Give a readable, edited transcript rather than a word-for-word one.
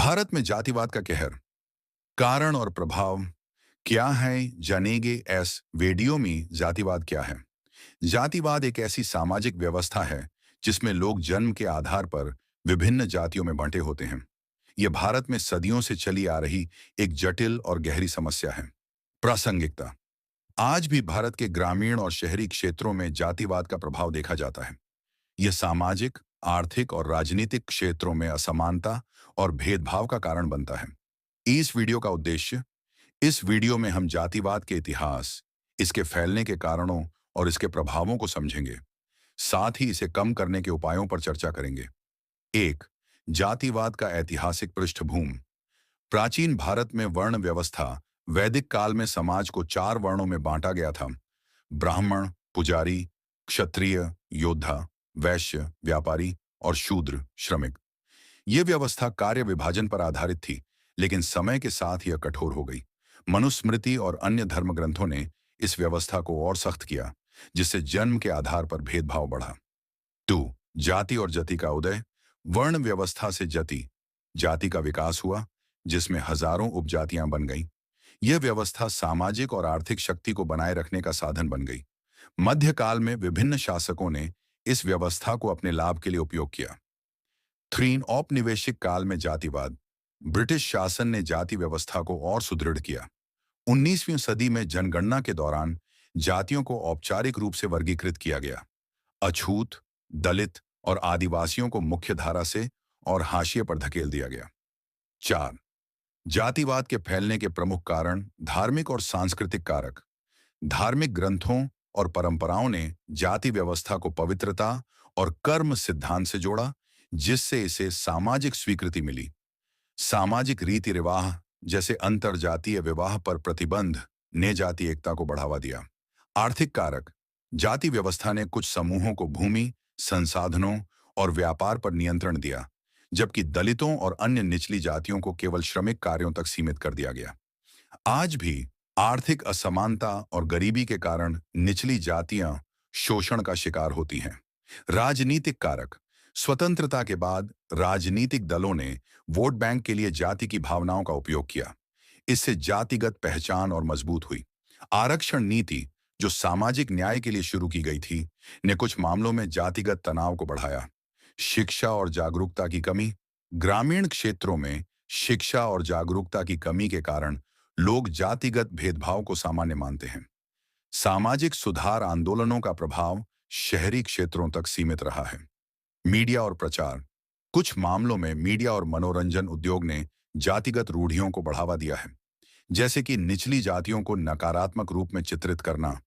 भारत में जातिवाद का कहर, कारण और प्रभाव क्या है जानेंगे इस वीडियो में। जातिवाद क्या है? जातिवाद एक ऐसी सामाजिक व्यवस्था है जिसमें लोग जन्म के आधार पर विभिन्न जातियों में बंटे होते हैं। यह भारत में सदियों से चली आ रही एक जटिल और गहरी समस्या है। प्रासंगिकता। आज भी भारत के ग्रामीण और शहरी क्षेत्रों में जातिवाद का प्रभाव देखा जाता है। यह सामाजिक, आर्थिक और राजनीतिक क्षेत्रों में असमानता और भेदभाव का कारण बनता है। इस वीडियो का उद्देश्य, इस वीडियो में हम जातिवाद के इतिहास, इसके फैलने के कारणों और इसके प्रभावों को समझेंगे। साथ ही इसे कम करने के उपायों पर चर्चा करेंगे। एक, जातिवाद का ऐतिहासिक पृष्ठभूमि। प्राचीन भारत में वर्ण व्यवस्था, वैदिक काल में समाज को 4 वर्णों में बांटा गया था। ब्राह्मण, पुजारी, क्षत्रिय, योद्धा, वैश्य, व्यापारी और शूद्र, श्रमिक। यह व्यवस्था कार्य विभाजन पर आधारित थी, लेकिन समय के साथ यह कठोर हो गई। मनुस्मृति और अन्य धर्म ग्रंथों ने इस व्यवस्था को और सख्त किया, जिससे जन्म के आधार पर भेदभाव बढ़ा। 2, जाति और जाति का उदय। वर्ण व्यवस्था से जाति का विकास हुआ, जिसमें हजारों उपजातियां बन गईं। यह व्यवस्था सामाजिक और आर्थिक शक्ति को बनाए रखने का साधन बन गई। मध्यकाल में विभिन्न शासकों ने इस व्यवस्था को अपने लाभ के लिए उपयोग किया। 3, औपनिवेशिक काल में जातिवाद। ब्रिटिश शासन ने जाति व्यवस्था को और सुदृढ़ किया। 19वीं सदी में जनगणना के दौरान जातियों को औपचारिक रूप से वर्गीकृत किया गया। अछूत, दलित और आदिवासियों को मुख्यधारा से और हाशिए पर धकेल दिया गया। 4, जातिवाद के फैलने के प्रमुख कारण, धार्मिक और सांस्कृतिक कारक। धार्मिक ग्रंथों और परंपराओं ने जाति व्यवस्था को पवित्रता और कर्म सिद्धांत से जोड़ा, जिससे इसे सामाजिक स्वीकृति मिली। सामाजिक रीति रिवाज जैसे अंतरजातीय विवाह पर प्रतिबंध ने जाति एकता को बढ़ावा दिया। आर्थिक कारक। जाति व्यवस्था ने कुछ समूहों को भूमि, संसाधनों और व्यापार पर नियंत्रण दिया, जबकि दलितों और अन्य निचली जातियों को केवल श्रमिक कार्यों तक सीमित कर दिया गया। आज भी आर्थिक असमानता और गरीबी के कारण निचली जातियां शोषण का शिकार होती हैं। राजनीतिक कारक। स्वतंत्रता के बाद राजनीतिक दलों ने वोट बैंक के लिए जाति की भावनाओं का उपयोग किया। इससे जातिगत पहचान और मजबूत हुई। आरक्षण नीति, जो सामाजिक न्याय के लिए शुरू की गई थी, ने कुछ मामलों में जातिगत तनाव को बढ़ाया। शिक्षा और जागरूकता की कमी। ग्रामीण क्षेत्रों में शिक्षा और जागरूकता की कमी के कारण लोग जातिगत भेदभाव को सामान्य मानते हैं। सामाजिक सुधार आंदोलनों का प्रभाव शहरी क्षेत्रों तक सीमित रहा है। मीडिया और प्रचार। कुछ मामलों में मीडिया और मनोरंजन उद्योग ने जातिगत रूढ़ियों को बढ़ावा दिया है, जैसे कि निचली जातियों को नकारात्मक रूप में चित्रित करना